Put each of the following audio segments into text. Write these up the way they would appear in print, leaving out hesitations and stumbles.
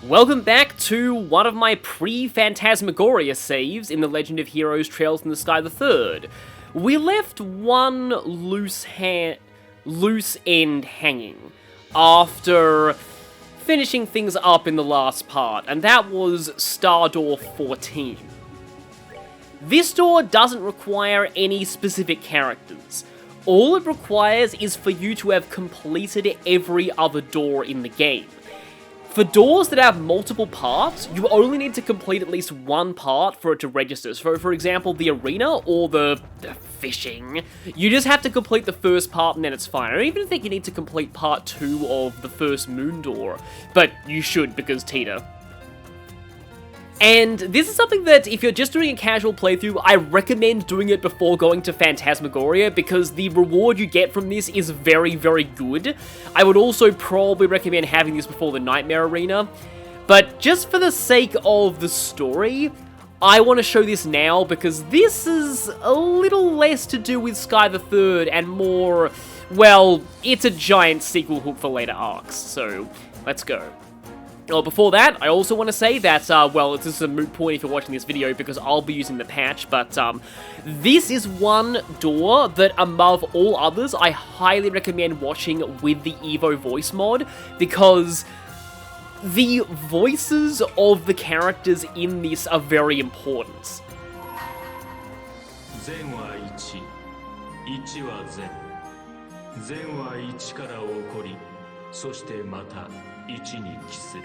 Welcome back to one of my pre-Phantasmagoria saves in The Legend of Heroes Trails in the Sky III. We left one loose end hanging after finishing things up in the last part, and that was Star Door 14. This door doesn't require any specific characters. All it requires is for you to have completed every other door in the game. For doors that have multiple parts, you only need to complete at least one part for it to register. So, for example, the arena or the fishing, you just have to complete the first part and then it's fine. I don't even think you need to complete part 2 of the first moon door, but you should because Tita. And this is something that, if you're just doing a casual playthrough, I recommend doing it before going to Phantasmagoria, because the reward you get from this is very, very good. I would also probably recommend having this before the Nightmare Arena, but just for the sake of the story, I want to show this now, because this is a little less to do with Sky the Third, and more, well, it's a giant sequel hook for later arcs, so let's go. Well, before that, I also want to say that, well, this is a moot point if you're watching this video because I'll be using the patch, but this is one door that, above all others, I highly recommend watching with the Evo voice mod, because the voices of the characters in this are very important. 善は1、1は善。善は1から起こり、そしてまた1に帰する。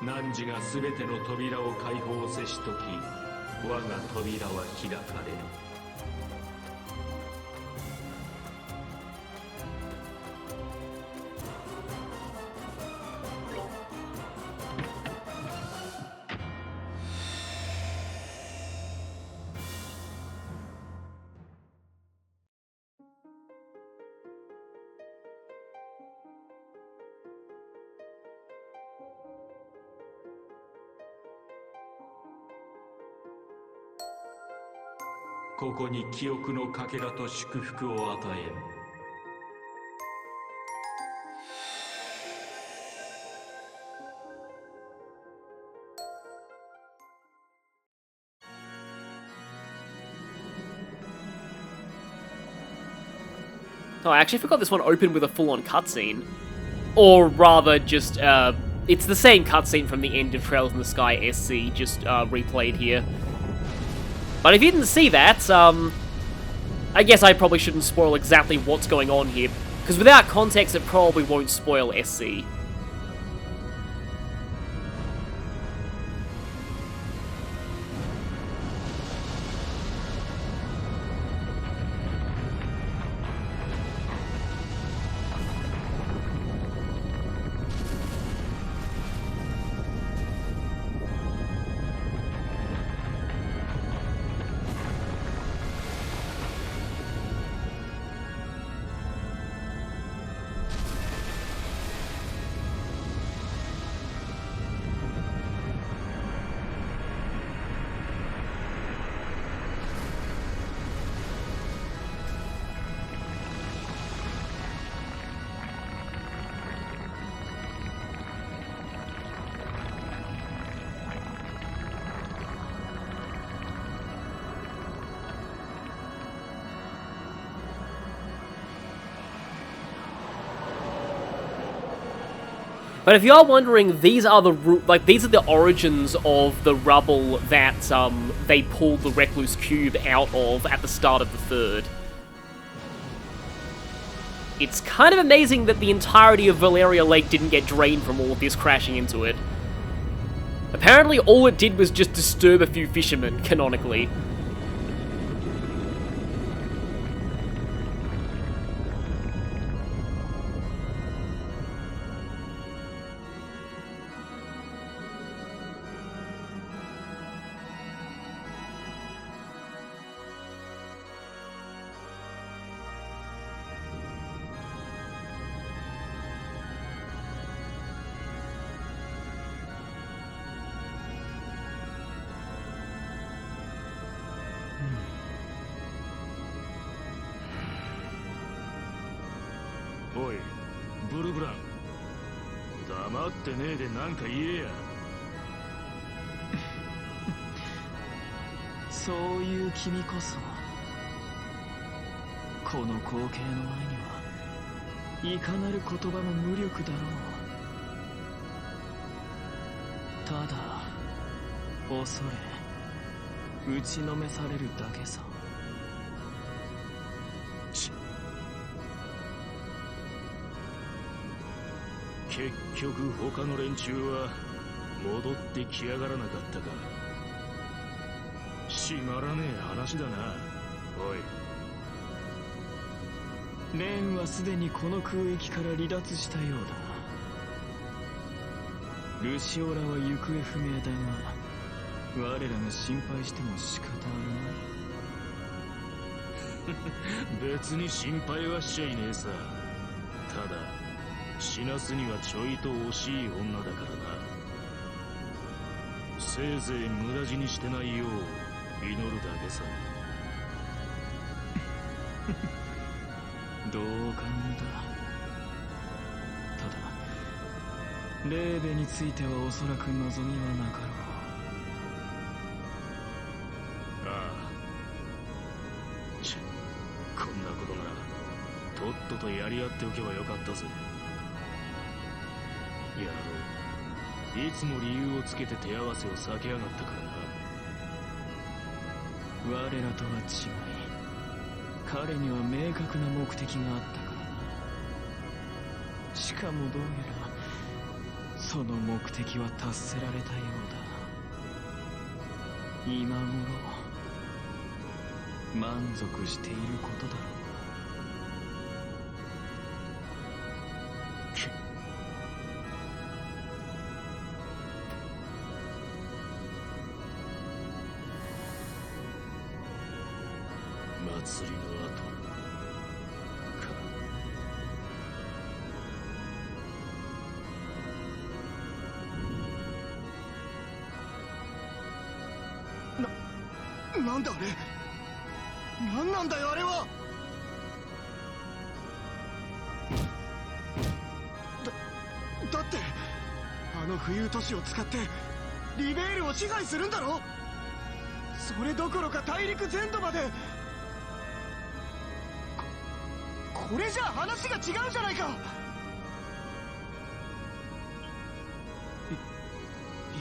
汝がすべての扉を開放せしとき、我が扉は開かれる。ここに記憶のかけらと祝福を与える。Oh, I actually forgot this one opened with a full-on cutscene. Or rather, just, it's the same cutscene from the end of Trails in the Sky SC, just, replayed here. But if you didn't see that, I guess I probably shouldn't spoil exactly what's going on here, because without context it probably won't spoil SC. But if you are wondering, these are the origins of the rubble that they pulled the Recluse Cube out of at the start of the third. It's kind of amazing that the entirety of Valeria Lake didn't get drained from all of this crashing into it. Apparently all it did was just disturb a few fishermen, canonically. 黙ってねえでなんか言えや。そういう君こそこの光景の前にはいかなる言葉も無力だろう。ただ恐れ打ちのめされるだけさ。結局他の連中は戻ってきやがらなかったか。しまらねえ話だな。おい、レーンはすでにこの空域から離脱したようだ。ルシオラは行方不明だが、我らが心配しても仕方あるまい。別に心配はしちゃいねえさ。ただ死なすにはちょいと惜しい女だからな。せいぜい無駄死にしてないよう祈るだけさ。同感だ。ただレーベについてはおそらく望みはなかろう。ああ、こんなことならとっととやり合っておけばよかったぜ。野郎、いつも理由をつけて手合わせを避けやがったからな。我らとは違い、彼には明確な目的があったからな。しかもどうやらその目的は達せられたようだ。今頃満足していることだろう。祭りの後か。なんだあれ。何なんだよあれは。だってあの浮遊都市を使ってリベールを支配するんだろ。それどころか大陸全土まで。これじゃ話が違うじゃないか。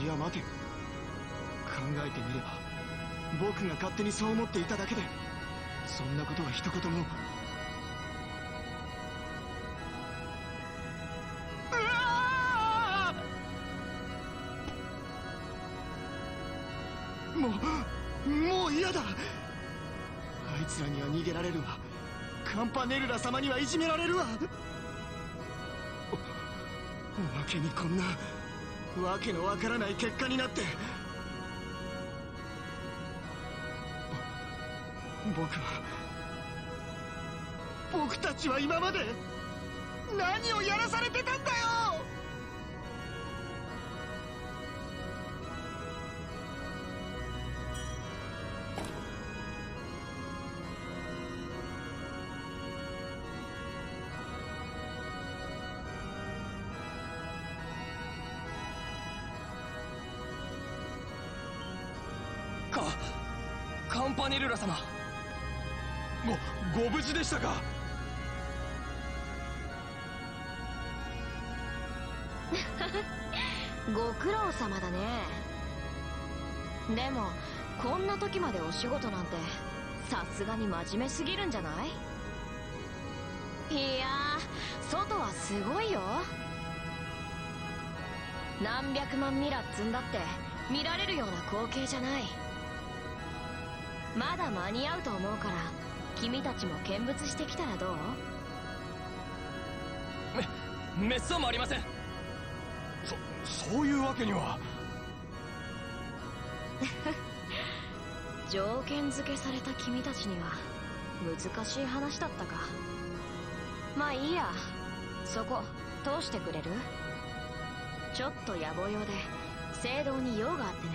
いや待て、考えてみれば僕が勝手にそう思っていただけで、そんなことは一言も。もう嫌だ。あいつらには逃げられるわ。カンパネルラ様にはいじめられるわ。おまけにこんなわけのわからない結果になって。僕たちは今まで何をやらされてたんだよ。カンパネルラ様、ご無事でしたか。ご苦労様だね。でもこんな時までお仕事なんてさすがに真面目すぎるんじゃない？いやー、外はすごいよ。何百万ミラッツンだって見られるような光景じゃない。まだ間に合うと思うから君たちも見物してきたらどう？めっそうもありません。そういうわけには。条件付けされた君たちには難しい話だったか。まあいいや、そこ通してくれる？ちょっと野暮用で聖堂に用があってね。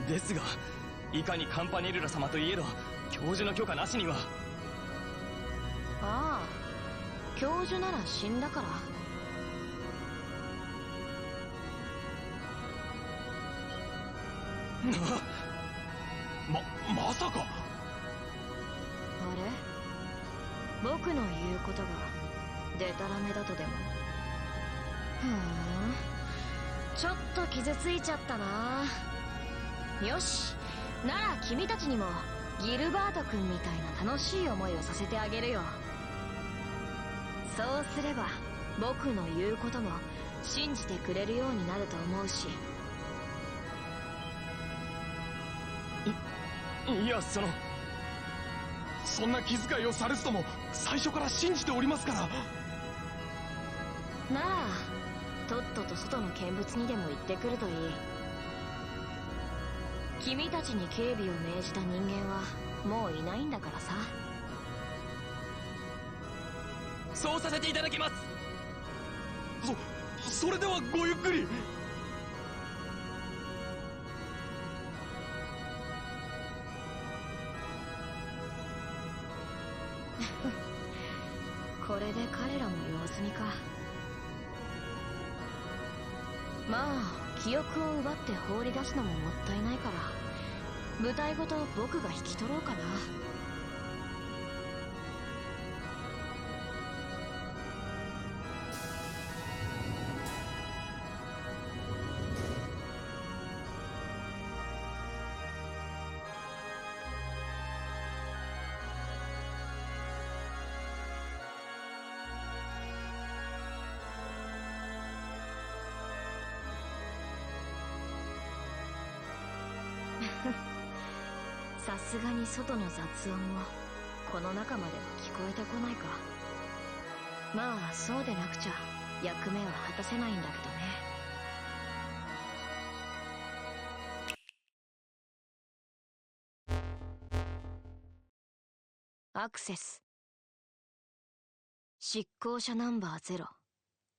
ですが、いかにカンパネルラ様といえど教授の許可なしには。ああ、教授なら死んだから。まさか。あれ、僕の言うことがデタラメだとでも。ふーん、ちょっと傷ついちゃったな。よし、なら君たちにもギルバート君みたいな楽しい思いをさせてあげるよ。そうすれば僕の言うことも信じてくれるようになると思うし。いや、そんな気遣いをされずとも最初から信じておりますから。ならとっとと外の見物にでも行ってくるといい。君たちに警備を命じた人間はもういないんだからさ。そうさせていただきます。それではごゆっくり。これで彼らも用済みか。まあ記憶を奪って放り出すのももったいないから、舞台ごと僕が引き取ろうかな。さすがに外の雑音もこの中までは聞こえてこないか。まあそうでなくちゃ役目は果たせないんだけどね。アクセス。執行者ナンバー0、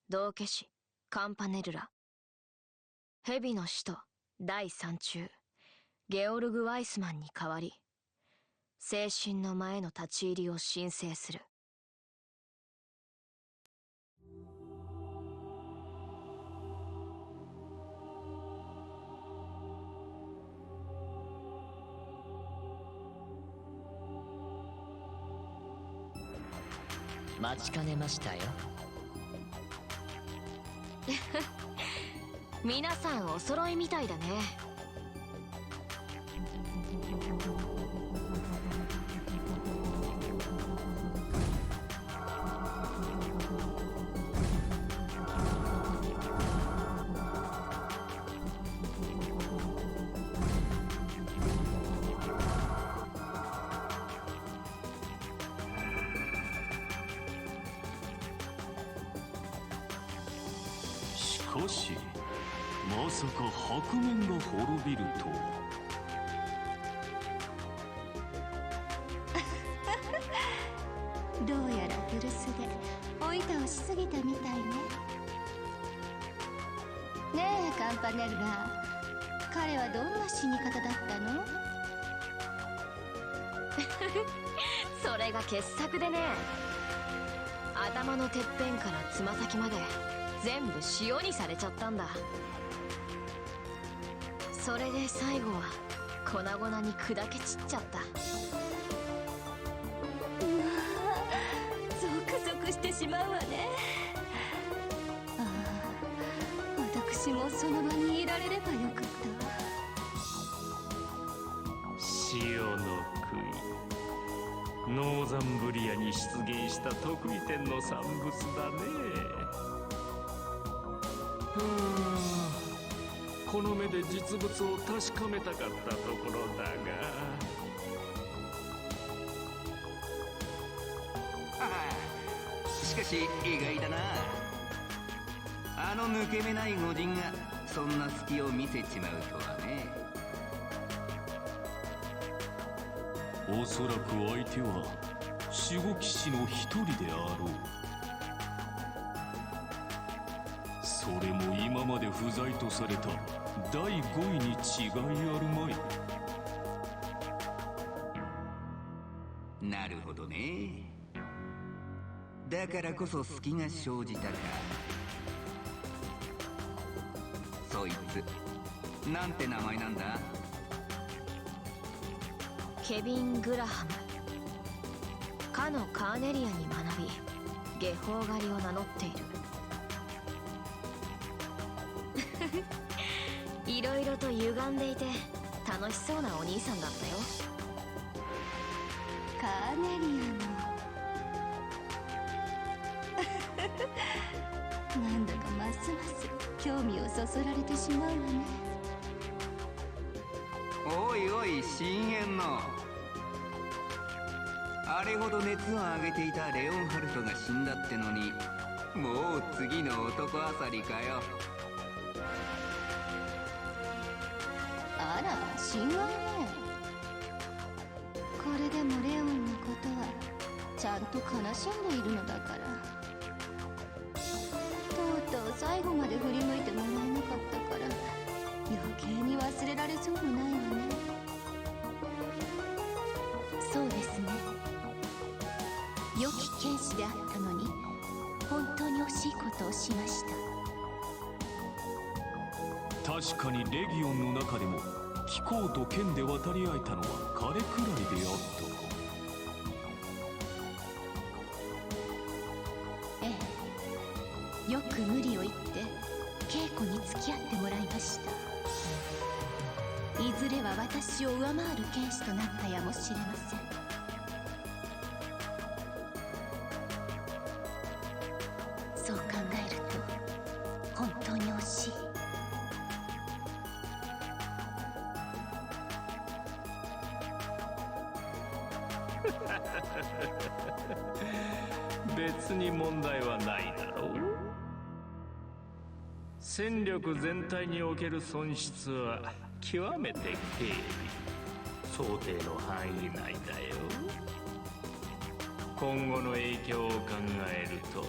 道化師カンパネルラ。蛇の使徒第3中ゲオルグ・ワイスマンに代わり、精神の間への立ち入りを申請する。待ちかねましたよ。皆さんお揃いみたいだね。しかしまさか白面が滅びるとは。どうやら古巣でおいたをしすぎたみたいね。ねえカンパネルラ、彼はどんな死に方だったの？それが傑作でね。頭のてっぺんからつま先まで全部塩にされちゃったんだ。それで最後は粉々に砕け散っちゃった。ゾクゾクしてしまうわね。ああ、私もその場にいられればよかった。潮の杭、ノーザンブリアに出現した得意点の産物だね。この目で実物を確かめたかったところだが。しかし意外だな。あの抜け目ない御人がそんな隙を見せちまうとはね。おそらく相手は守護騎士の一人であろう。それも今まで不在とされた第5位に違いあるまい。なるほどね。だだからこそ隙が生じたか。そいつなんて名前なんだ？ケビン・グラハム。かのカーネリアに学び下法狩りを名乗っている。いろいろと歪んでいて楽しそうなお兄さんだったよ。カーネリアのなんだかますます興味をそそられてしまうわね。おいおい、深淵のあれほど熱を上げていたレオンハルトが死んだってのに、もう次の男あさりかよ。あら、心外ね。これでもレオンのことはちゃんと悲しんでいるのだから。とうとう最後まで振り向いてもらえなかったから余計に忘れられそうもないわね。そうですね。良き剣士であったのに本当に惜しいことをしました。確かにレギオンの中でも貴公と剣で渡り合えたのは彼くらいであったか。ええ、よく無理を言って稽古に付き合ってもらいました。いずれは私を上回る剣士となったやもしれません。そう考えると本当に惜しい。別に問題はないだろう。戦力全体における損失は極めて軽微、想定の範囲内だよ。今後の影響を考えると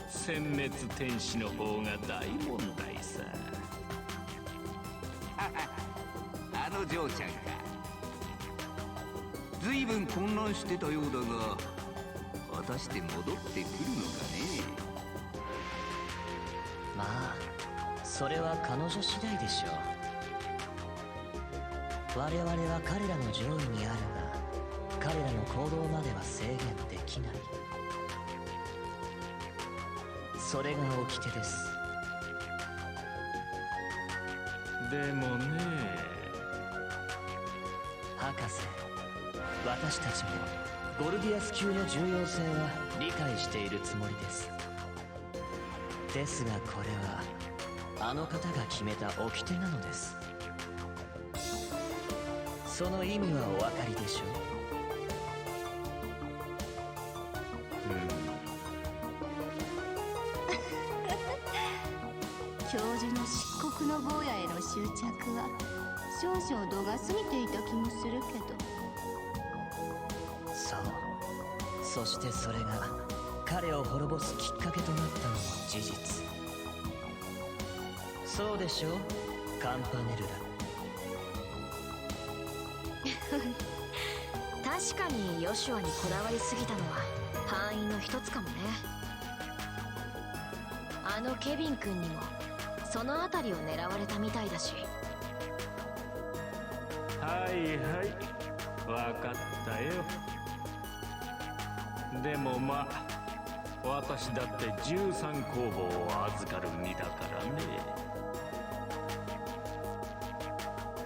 殲滅天使の方が大問題さ。あの嬢ちゃんか。随分混乱してたようだが、果たして戻ってくるのかね。まあそれは彼女次第でしょう。我々は彼らの上位にあるが、彼らの行動までは制限できない。それが掟です。でもね、博士、私たちもゴルディアス級の重要性は理解しているつもりです。ですがこれはあの方が決めた掟なのです。その意味はお分かりでしょう。教授の漆黒の坊やへの執着は少々度が過ぎていた気もするけど。そう、そしてそれが彼を滅ぼすきっかけとなったのも事実。そうでしょう、カンパネルラ。確かにヨシュアにこだわりすぎたのは敗因の一つかもね。あのケビン君にもそのあたりを狙われたみたいだし。はいはい、わかったよ。でもまあ私だって13工房を預かる身だからね。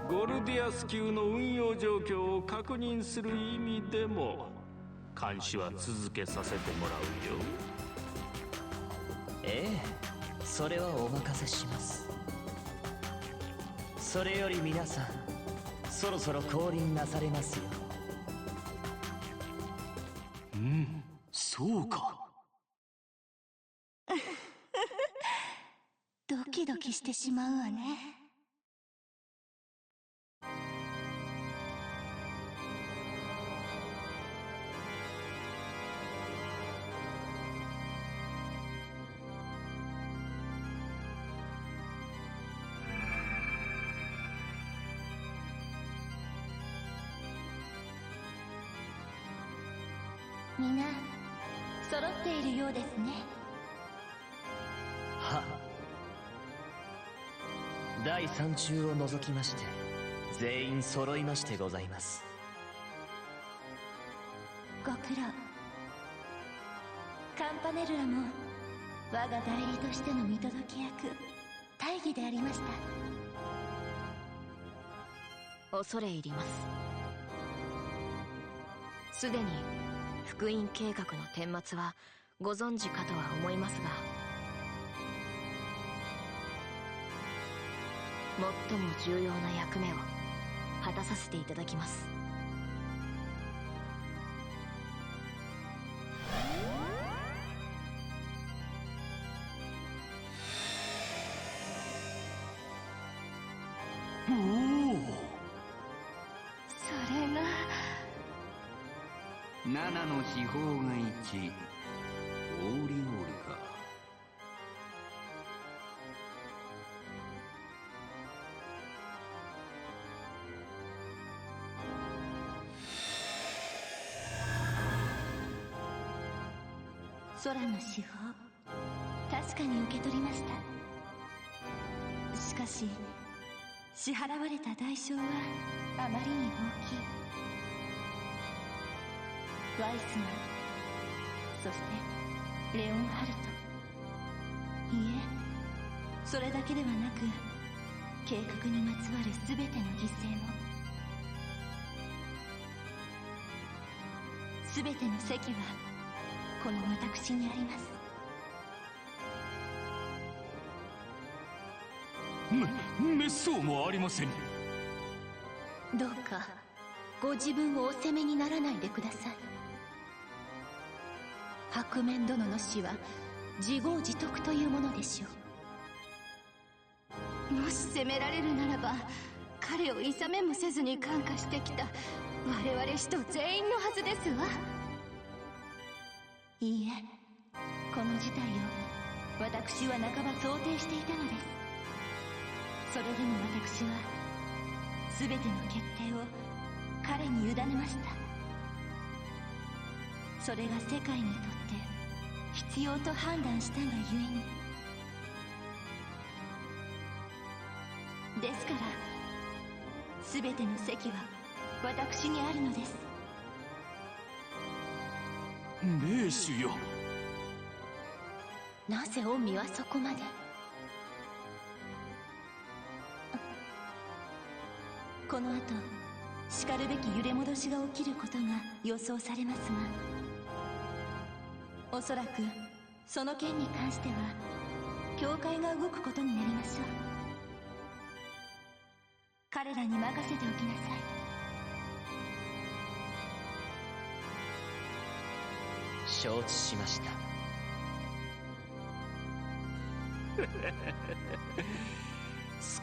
ゴルディアス級の運用状況を確認する意味でも監視は続けさせてもらうよ。ええ、それはお任せします。それより皆さん、そろそろ降臨なされますよ。うん、そうか。ドキドキしてしまうわね。みんな、揃っているようですね。は第3中を除きまして全員揃いましてございます。ご苦労。カンパネルラも我が代理としての見届け役大義でありました。恐れ入ります。すでに福音計画の顛末はご存知かとは思いますが、最も重要な役目を果たさせていただきます。おお、それが7の秘宝が1、オーリオールか。空の司法、確かに受け取りました。しかし支払われた代償はあまりに大きい。ワイスマン、そしてレオンハルト。いえ、それだけではなく計画にまつわる全ての犠牲も、全ての席はこの私にあります。滅相もありません。どうかご自分をお責めにならないでください。白面殿の死は自業自得というものでしょう。もし責められるならば、彼をいさめもせずに感化してきた我々使徒全員のはずですわ。いいえ、この事態を私は半ば想定していたのです。それでも私は全ての決定を彼に委ねました。それが世界にとって必要と判断したがゆえに。ですから全ての席は私にあるのです。名手よ。なぜ御身はそこまで。この後しかるべき揺れ戻しが起きることが予想されますが、おそらくその件に関しては教会が動くことになりましょう。彼らに任せておきなさい。承知しました。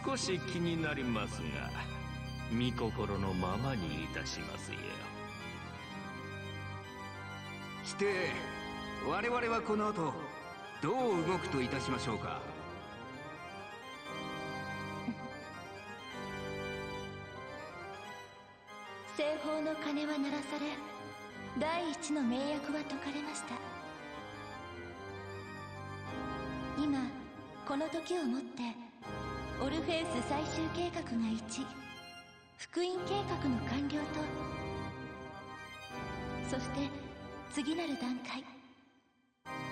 少し気になりますが、御心のままにいたしますよ。して我々はこの後どう動くといたしましょうか。西方の鐘は鳴らされ、第一の名役は解かれました。今この時をもってオルフェウス最終計画が1、福音計画の完了と、そして次なる段階、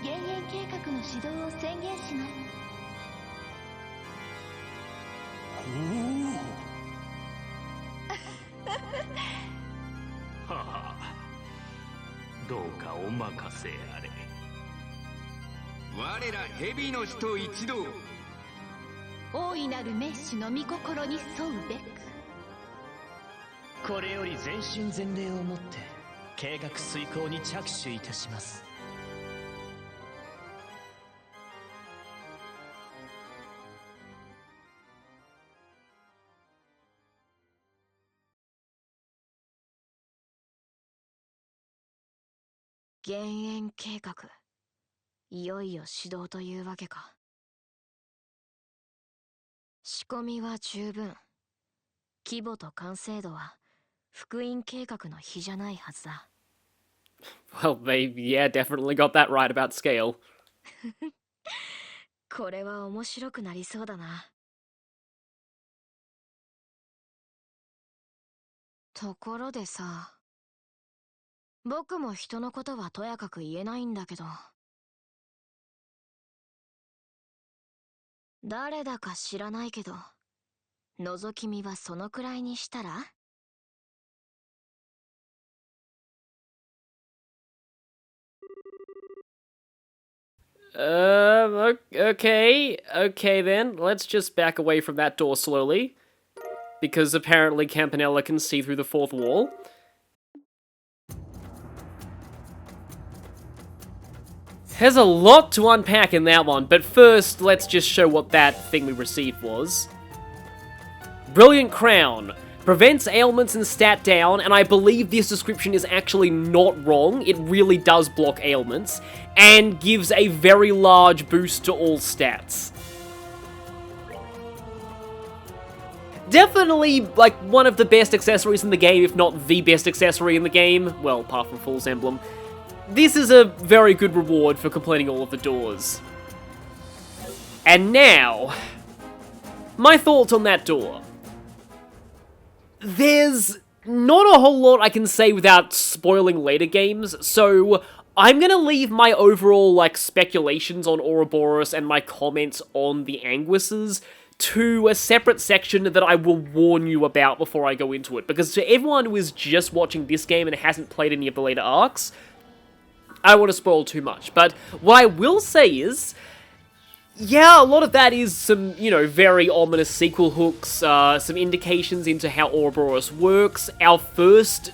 減塩計画の始動を宣言します。はは、どうかお任せあれ。我ら蛇の人一同、大いなるメッシの御心に沿うべく。これより全身全霊をもって計画遂行に着手いたします。減塩計画、いよいよ始動というわけか。仕込みは十分。規模と完成度は福音計画の比じゃないはずだ。Well, they, yeah, definitely got that right about scale. これは面白くなりそうだな。ところでさ、僕も人のことはとやかく言えないんだけど、誰だか知らないけど、覗き見はそのくらいにしたら？ Okay then, let's just back away from that door slowly. Because apparently Campanella can see through the fourth wall. There's a lot to unpack in that one, but first, let's just show what that thing we received was. Brilliant Crown. Prevents ailments and stat down, and I believe this description is actually not wrong. It really does block ailments, and gives a very large boost to all stats. Definitely, like, one of the best accessories in the game, if not the best accessory in the game. Well, apart from Fool's Emblem. This is a very good reward for completing all of the doors. And now, my thoughts on that door. There's not a whole lot I can say without spoiling later games, so I'm gonna leave my overall, like, speculations on Ouroboros and my comments on the Anguisses to a separate section that I will warn you about before I go into it, because to everyone who is just watching this game and hasn't played any of the later arcs, I don't want to spoil too much. But what I will say is, yeah, a lot of that is some, you know, very ominous sequel hooks, some indications into how Ouroboros works, our first,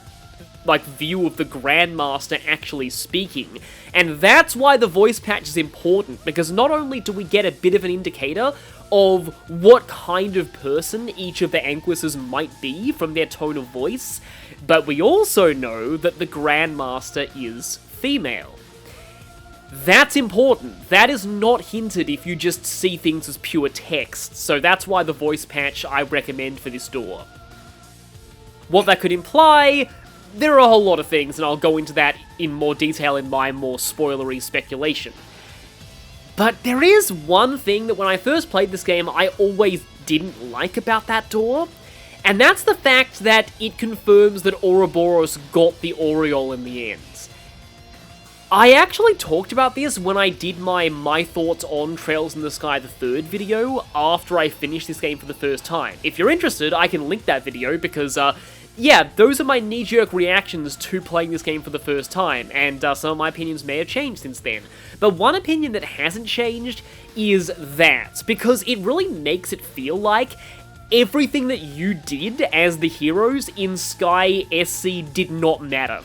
like, view of the Grandmaster actually speaking. And that's why the voice patch is important, because not only do we get a bit of an indicator of what kind of person each of the Anguisses might be from their tone of voice, but we also know that the Grandmaster is female. That's important. That is not hinted if you just see things as pure text, so that's why the voice patch I recommend for this door. What that could imply, there are a whole lot of things, and I'll go into that in more detail in my more spoilery speculation. But there is one thing that when I first played this game, I always didn't like about that door, and that's the fact that it confirms that Ouroboros got the Aureole in the end. I actually talked about this when I did my thoughts on Trails in the Sky the Third video after I finished this game for the first time. If you're interested, I can link that video because, yeah, those are my knee-jerk reactions to playing this game for the first time, and some of my opinions may have changed since then. But one opinion that hasn't changed is that, because it really makes it feel like everything that you did as the heroes in Sky SC did not matter.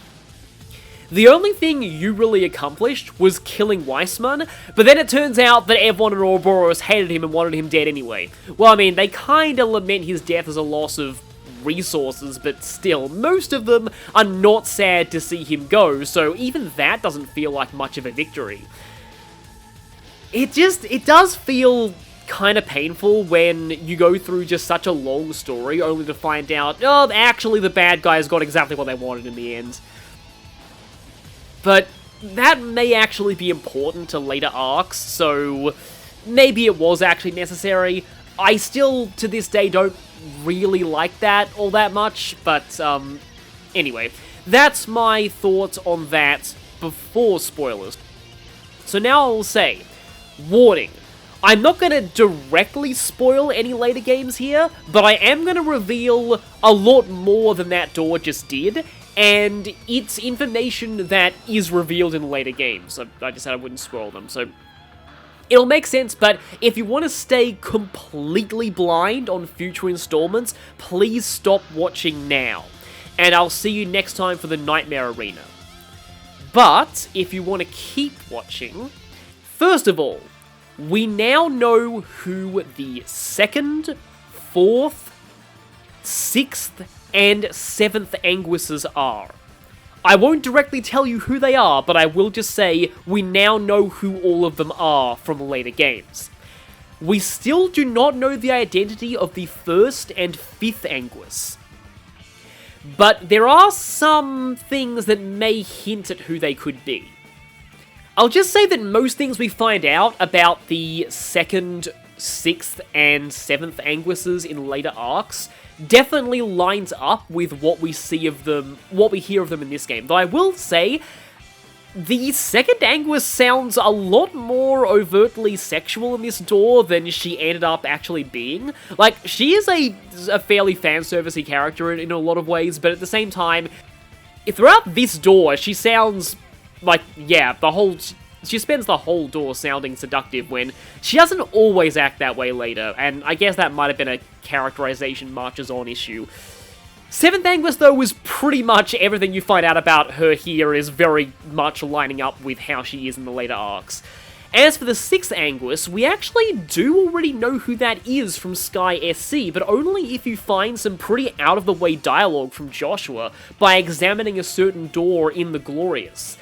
The only thing you really accomplished was killing Weissman, but then it turns out that everyone in Ouroboros hated him and wanted him dead anyway. Well, I mean, they kinda lament his death as a loss of resources, but still, most of them are not sad to see him go, so even that doesn't feel like much of a victory. It does feel kinda painful when you go through just such a long story only to find out, oh, actually the bad guys got exactly what they wanted in the end. But that may actually be important to later arcs, so maybe it was actually necessary. I still, to this day, don't really like that all that much, but anyway, that's my thoughts on that before spoilers. So now I'll say, warning, I'm not going to directly spoil any later games here, but I am going to reveal a lot more than that door just did, and it's information that is revealed in later games. I just said I wouldn't spoil them, so it'll make sense, but if you want to stay completely blind on future installments, please stop watching now. And I'll see you next time for the Nightmare Arena. But if you want to keep watching, first of all, we now know who the 2nd, 4th, 6th, and 7th Anguisses are. I won't directly tell you who they are, but I will just say we now know who all of them are from later games. We still do not know the identity of the 1st and 5th Anguiss. but there are some things that may hint at who they could be. I'll just say that most things we find out about the 2nd, 6th, and 7th Anguisses in later arcs definitely lines up with what we see of them, what we hear of them in this game. Though I will say, the 2nd Anguis sounds a lot more overtly sexual in this door than she ended up actually being. Like, she is a fairly fan-servicey character in a lot of ways, but at the same time, throughout this door, she sounds like, yeah, she spends the whole door sounding seductive when she doesn't always act that way later, and I guess that might have been a characterization marches on issue. 7th Anguis, though, was pretty much everything you find out about her here is very much lining up with how she is in the later arcs. As for the 6th Anguis, we actually do already know who that is from Sky SC, but only if you find some pretty out-of-the-way dialogue from Joshua by examining a certain door in the Glorious.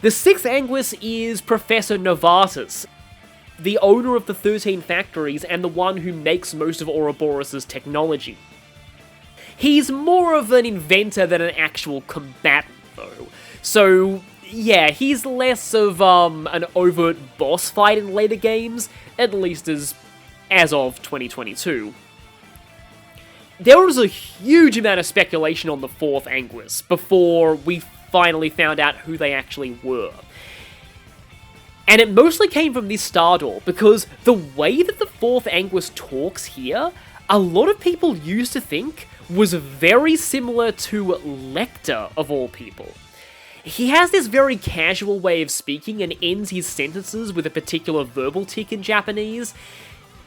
The 6th Anguis is Professor Novartis, the owner of the 13 factories and the one who makes most of Ouroboros' technology. He's more of an inventor than an actual combatant, though. So, yeah, he's less of an overt boss fight in later games, at least as of 2022. There was a huge amount of speculation on the 4th Anguis before we finally found out who they actually were. And it mostly came from this Star Door, because the way that the 4th Anguis talks here, a lot of people used to think was very similar to Lecter, of all people. He has this very casual way of speaking and ends his sentences with a particular verbal tick in Japanese,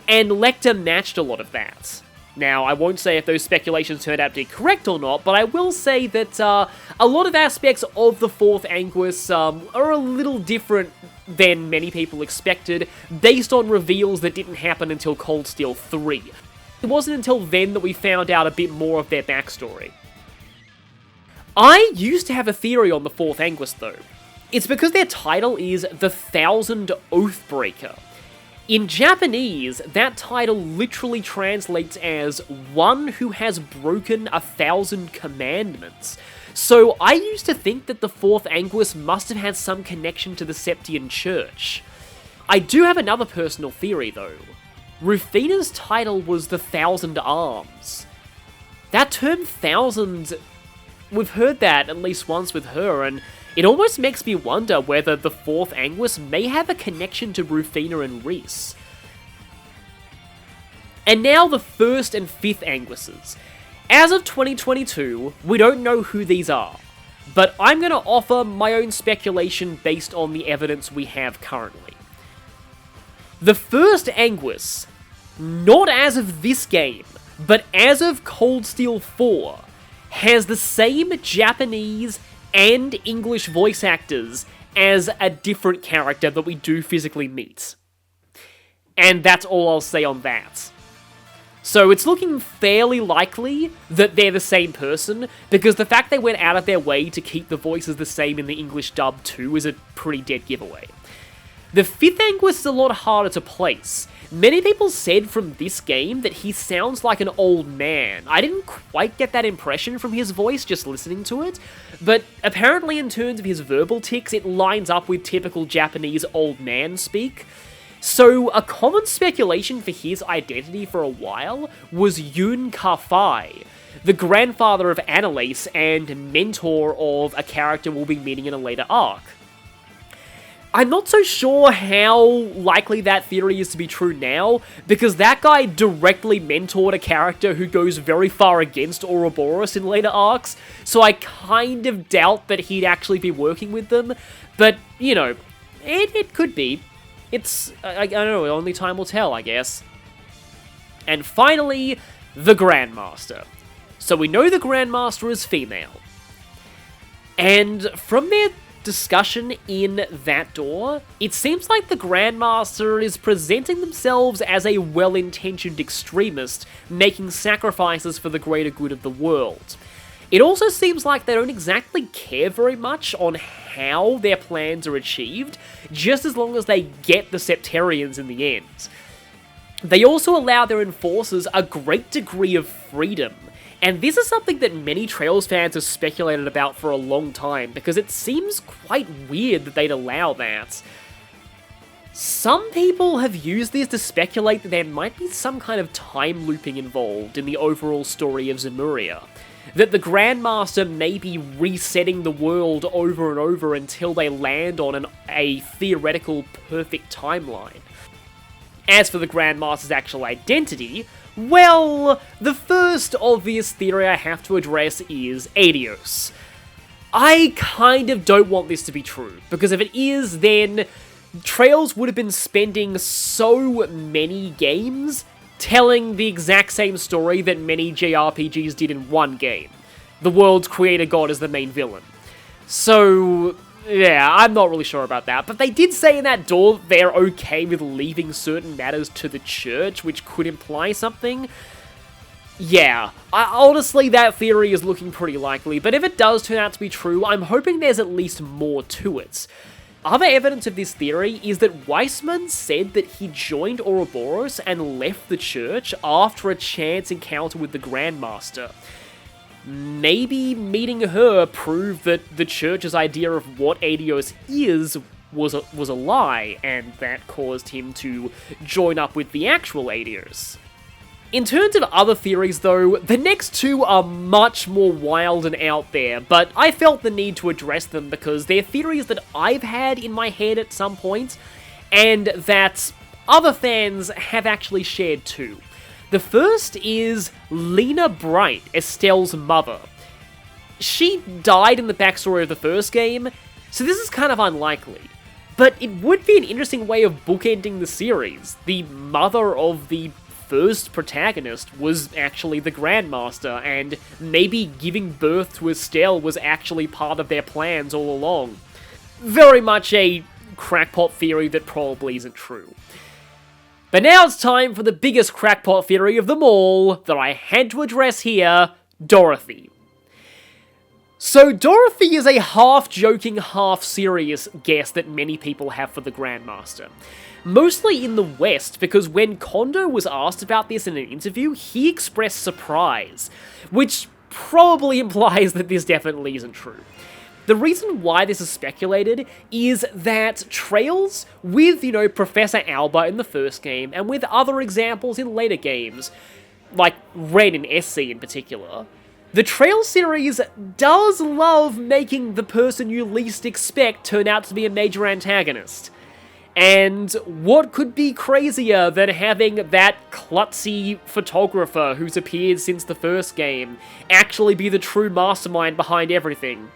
and Lecter matched a lot of that. Now, I won't say if those speculations turned out to be correct or not, but I will say that a lot of aspects of the 4th Anguis are a little different than many people expected, based on reveals that didn't happen until Cold Steel 3. It wasn't until then that we found out a bit more of their backstory. I used to have a theory on the 4th Anguis, though. It's because their title is the Thousand Oathbreaker. In Japanese, that title literally translates as one who has broken 1,000 commandments. So I used to think that the 4th Anguis must have had some connection to the Septian Church. I do have another personal theory, though. Rufina's title was the Thousand Arms. That term thousand, we've heard that at least once with her, and it almost makes me wonder whether the 4th Anguis may have a connection to Rufina and Reese. And now the 1st and 5th Anguisses. As of 2022, we don't know who these are, but I'm going to offer my own speculation based on the evidence we have currently. The 1st Anguis, not as of this game, but as of Cold Steel 4, has the same Japanese and English voice actors as a different character that we do physically meet. And that's all I'll say on that. So it's looking fairly likely that they're the same person, because the fact they went out of their way to keep the voices the same in the English dub too is a pretty dead giveaway. The 5th Anguis is a lot harder to place. Many people said from this game that he sounds like an old man. I didn't quite get that impression from his voice just listening to it, but apparently in terms of his verbal tics, it lines up with typical Japanese old man speak. So a common speculation for his identity for a while was Yun Ka-Fai, the grandfather of Annalise and mentor of a character we'll be meeting in a later arc. I'm not so sure how likely that theory is to be true now, because that guy directly mentored a character who goes very far against Ouroboros in later arcs, so I kind of doubt that he'd actually be working with them, but, you know, it could be. It's, I don't know, only time will tell, I guess. And finally, the Grandmaster. So we know the Grandmaster is female. And from their discussion in that door, it seems like the Grandmaster is presenting themselves as a well-intentioned extremist, making sacrifices for the greater good of the world. It also seems like they don't exactly care very much on how their plans are achieved, just as long as they get the Septarians in the end. They also allow their enforcers a great degree of freedom, And this is something that many Trails fans have speculated about for a long time, because it seems quite weird that they'd allow that. Some people have used this to speculate that there might be some kind of time looping involved in the overall story of Zemuria. That the Grandmaster may be resetting the world over and over until they land on a theoretical perfect timeline. As for the Grandmaster's actual identity, well, the first obvious theory I have to address is Eidos. I kind of don't want this to be true, because if it is, then Trails would have been spending so many games telling the exact same story that many JRPGs did in one game. The world's creator god is the main villain. So, yeah, I'm not really sure about that, but they did say in that door they're okay with leaving certain matters to the church, which could imply something. Yeah, honestly, that theory is looking pretty likely, but if it does turn out to be true, I'm hoping there's at least more to it. Other evidence of this theory is that Weissman said that he joined Ouroboros and left the church after a chance encounter with the Grandmaster. Maybe meeting her proved that the church's idea of what Eidos is was a lie, and that caused him to join up with the actual Eidos. In terms of other theories though, the next two are much more wild and out there, but I felt the need to address them because they're theories that I've had in my head at some point, and that other fans have actually shared too. The first is Lena Bright, Estelle's mother. She died in the backstory of the first game, so this is kind of unlikely. But it would be an interesting way of bookending the series. The mother of the first protagonist was actually the Grandmaster, and maybe giving birth to Estelle was actually part of their plans all along. Very much a crackpot theory that probably isn't true. But now it's time for the biggest crackpot theory of them all that I had to address here, Dorothy. So Dorothy is a half-joking, half-serious guess that many people have for the Grandmaster. Mostly in the West, because when Kondo was asked about this in an interview, he expressed surprise, which probably implies that this definitely isn't true. The reason why this is speculated is that Trails, with, Professor Alba in the first game, and with other examples in later games, like Ren and SC in particular, the Trails series does love making the person you least expect turn out to be a major antagonist. And what could be crazier than having that klutzy photographer who's appeared since the first game actually be the true mastermind behind everything?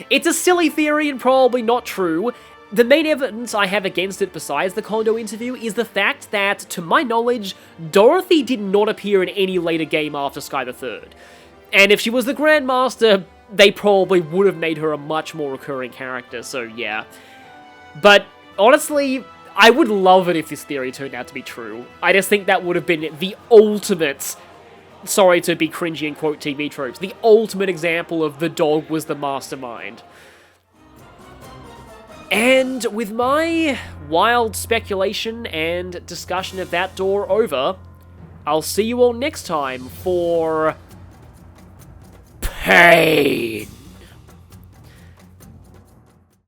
It's a silly theory and probably not true. The main evidence I have against it besides the Kondo interview is the fact that, to my knowledge, Dorothy did not appear in any later game after Sky the Third. And if she was the Grandmaster, they probably would have made her a much more recurring character, so yeah. But honestly, I would love it if this theory turned out to be true. I just think that would have been the ultimate, sorry to be cringy and quote TV tropes, the ultimate example of the dog was the mastermind. And with my wild speculation and discussion of that door over, I'll see you all next time for Pain.